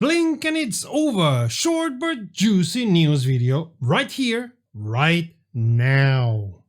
Blink and it's over! Short but juicy news video right here, right now.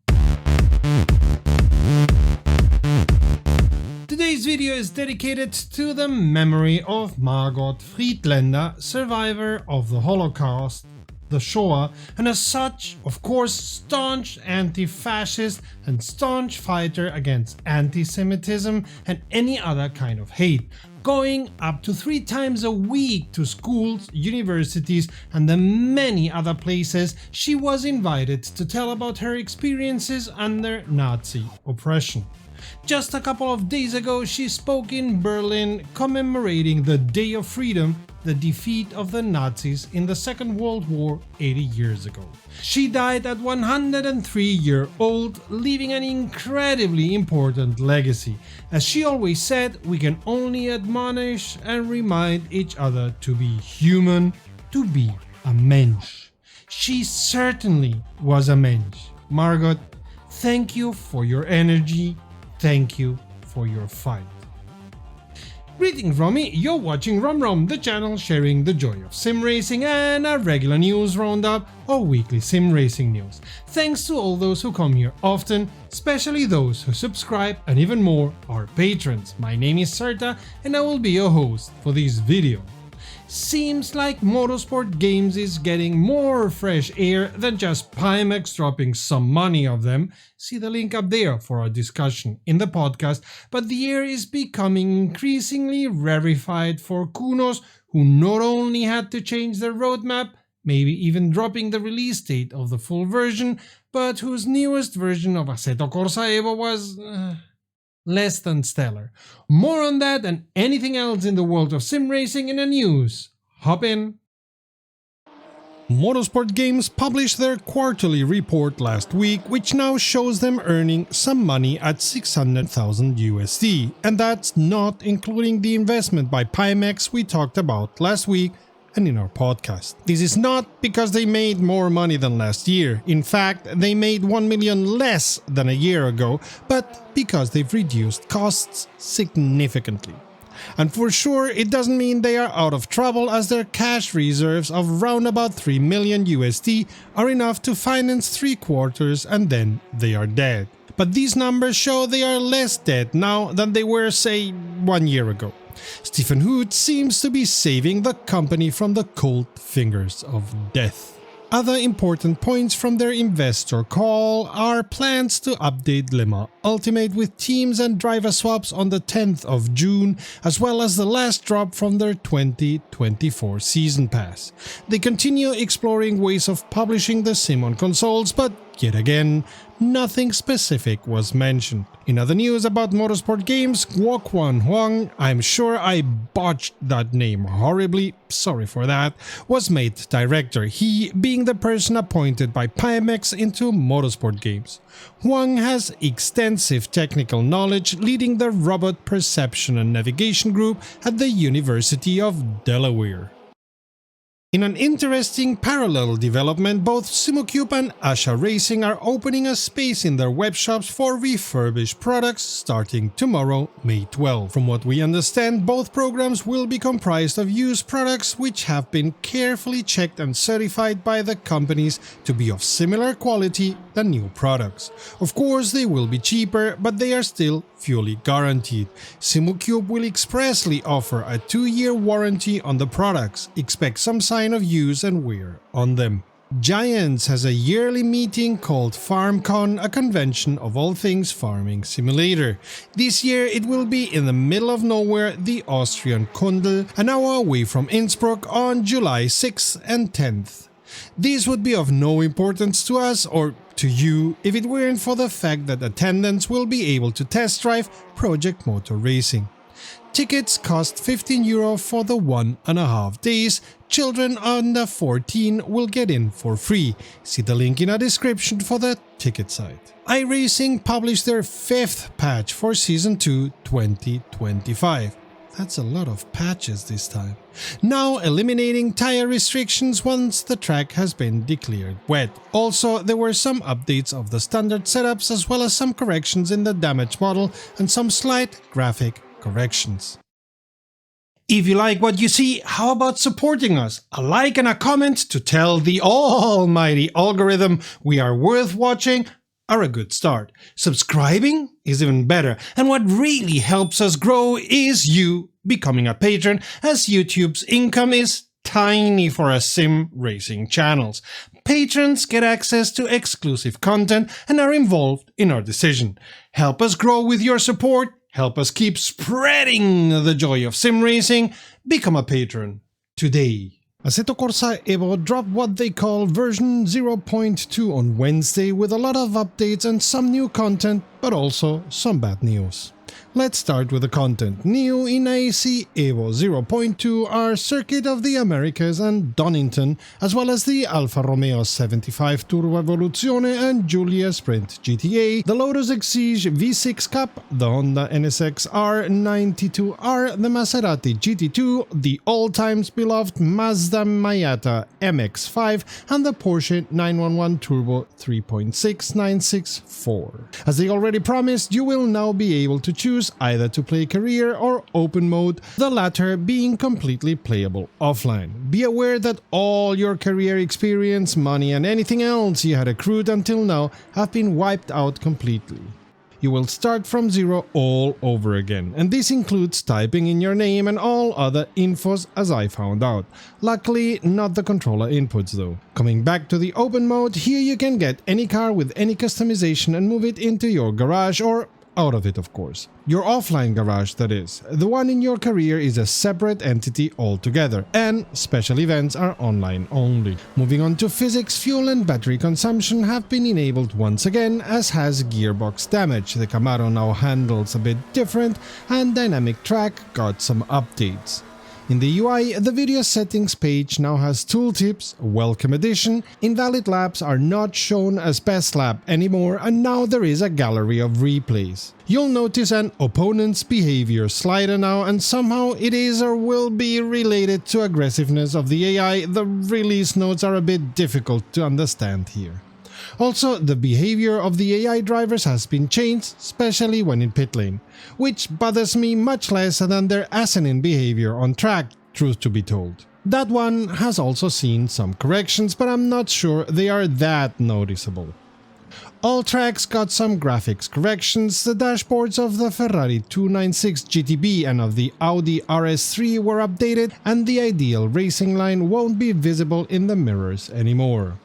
Today's video is dedicated to the memory of Margot Friedländer, survivor of the Holocaust, the Shoah, and as such, of course, staunch anti-fascist and staunch fighter against anti-Semitism and any other kind of hate, going up to 3 times a week to schools, universities, and the many other places she was invited to tell about her experiences under Nazi oppression. Just a couple of days ago, she spoke in Berlin commemorating the Day of Freedom, the defeat of the Nazis in the Second World War 80 years ago. She died at 103 years old, leaving an incredibly important legacy. As she always said, we can only admonish and remind each other to be human, to be a mensch. She certainly was a mensch. Margot, thank you for your energy. Thank you for your fight. Greetings from me, you're watching WromWrom, the channel sharing the joy of sim racing and a regular news roundup or weekly sim racing news. Thanks to all those who come here often, especially those who subscribe and even more our patrons. My name is Sarta and I will be your host for this video. Seems like Motorsport Games is getting more fresh air than just Pimax dropping some money of them. See the link up there for our discussion in the podcast, but the air is becoming increasingly rarefied for Kunos, who not only had to change their roadmap, maybe even dropping the release date of the full version, but whose newest version of Assetto Corsa Evo was less than stellar. More on that and anything else in the world of sim racing in the news. Hop in. Motorsport Games published their quarterly report last week, which now shows them earning some money at 600,000 USD, and that's not including the investment by Pimax we talked about last week and in our podcast. This is not because they made more money than last year. In fact, they made 1 million less than a year ago, but because they've reduced costs significantly. And for sure, it doesn't mean they are out of trouble, as their cash reserves of round about 3 million USD are enough to finance 3 quarters and then they are dead. But these numbers show they are less dead now than they were, say, 1 year ago. Stephen Hood seems to be saving the company from the cold fingers of death. Other important points from their investor call are plans to update Le Mans Ultimate with teams and driver swaps on the 10th of June, as well as the last drop from their 2024 season pass. They continue exploring ways of publishing the sim on consoles, but yet again, nothing specific was mentioned. In other news about Motorsport Games, Guoquan Huang, I'm sure I botched that name horribly, sorry for that, was made director, he being the person appointed by Pimax into Motorsport Games. Huang has extensive technical knowledge, leading the Robot Perception and Navigation Group at the University of Delaware. In an interesting parallel development, both Simocube and Asha Racing are opening a space in their webshops for refurbished products starting tomorrow, May 12. From what we understand, both programs will be comprised of used products which have been carefully checked and certified by the companies to be of similar quality than new products. Of course, they will be cheaper, but they are still fully guaranteed. Simocube will expressly offer a 2-year warranty on the products. Expect some sign of use and wear on them. Giants has a yearly meeting called FarmCon, a convention of all things farming simulator. This year it will be in the middle of nowhere, the Austrian Kundl, an hour away from Innsbruck on July 6th and 10th. This would be of no importance to us or to you if it weren't for the fact that attendants will be able to test drive Project Motor Racing. Tickets cost €15 for the 1.5 days. Children under 14 will get in for free. See the link in our description for the ticket site. iRacing published their 5th patch for Season 2 2025. That's a lot of patches this time. Now eliminating tire restrictions once the track has been declared wet. Also, there were some updates of the standard setups as well as some corrections in the damage model and some slight graphic corrections. If you like what you see, how about supporting us? A like and a comment to tell the almighty algorithm we are worth watching are a good start. Subscribing is even better, and what really helps us grow is you becoming a patron, as YouTube's income is tiny for a sim racing channels. Patrons get access to exclusive content and are involved in our decision. Help us grow with your support. Help us keep spreading the joy of sim racing. Become a patron today. Assetto Corsa Evo dropped what they call version 0.2 on Wednesday with a lot of updates and some new content, but also some bad news. Let's start with the content. New in ACEvo 0.2 are Circuit of the Americas and Donington, as well as the Alfa Romeo 75 Turbo Evoluzione and Giulia Sprint GTA, the Lotus Exige V6 Cup, the Honda NSX R92R, the Maserati GT2, the all-times beloved Mazda Miata MX-5, and the Porsche 911 Turbo 3.6964. As they already promised, you will now be able to choose either to play career or open mode, the latter being completely playable offline. Be aware that all your career experience, money and anything else you had accrued until now have been wiped out completely. You will start from zero all over again, and this includes typing in your name and all other infos, as I found out. Luckily, not the controller inputs though. Coming back to the open mode, here you can get any car with any customization and move it into your garage or out of it, of course. Your offline garage, that is. The one in your career is a separate entity altogether, and special events are online only. Moving on to physics, fuel and battery consumption have been enabled once again, as has gearbox damage. The Camaro now handles a bit different, and dynamic track got some updates. In the UI, the video settings page now has tooltips, welcome addition, invalid laps are not shown as best lap anymore, and now there is a gallery of replays. You'll notice an opponent's behavior slider now, and somehow it is or will be related to aggressiveness of the AI. The release notes are a bit difficult to understand here. Also, the behavior of the AI drivers has been changed, especially when in pit lane, which bothers me much less than their asinine behavior on track, truth to be told. That one has also seen some corrections, but I'm not sure they are that noticeable. All tracks got some graphics corrections. The dashboards of the Ferrari 296 GTB and of the Audi RS3 were updated, and the ideal racing line won't be visible in the mirrors anymore.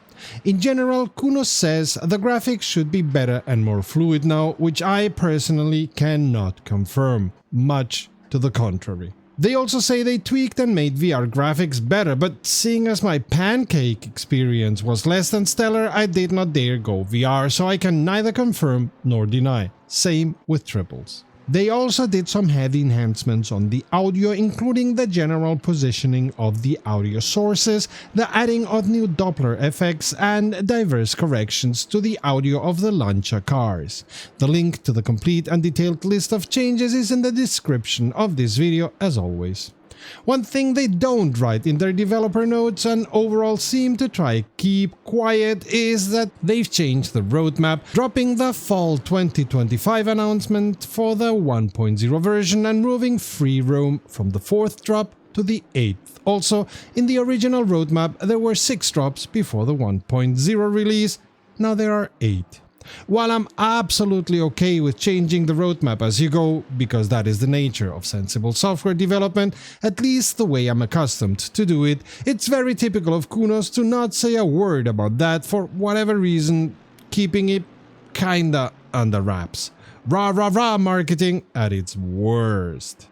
In general, Kunos says the graphics should be better and more fluid now, which I personally cannot confirm, much to the contrary. They also say they tweaked and made VR graphics better, but seeing as my pancake experience was less than stellar, I did not dare go VR, so I can neither confirm nor deny. Same with triples. They also did some heavy enhancements on the audio, including the general positioning of the audio sources, the adding of new Doppler effects, and diverse corrections to the audio of the Lancia cars. The link to the complete and detailed list of changes is in the description of this video, as always. One thing they don't write in their developer notes and overall seem to try keep quiet is that they've changed the roadmap, dropping the fall 2025 announcement for the 1.0 version and moving free roam from the 4th drop to the 8th. Also, in the original roadmap there were 6 drops before the 1.0 release, now there are 8. While I'm absolutely okay with changing the roadmap as you go, because that is the nature of sensible software development, at least the way I'm accustomed to do it, it's very typical of Kunos to not say a word about that for whatever reason, keeping it kinda under wraps. Rah rah rah marketing at its worst.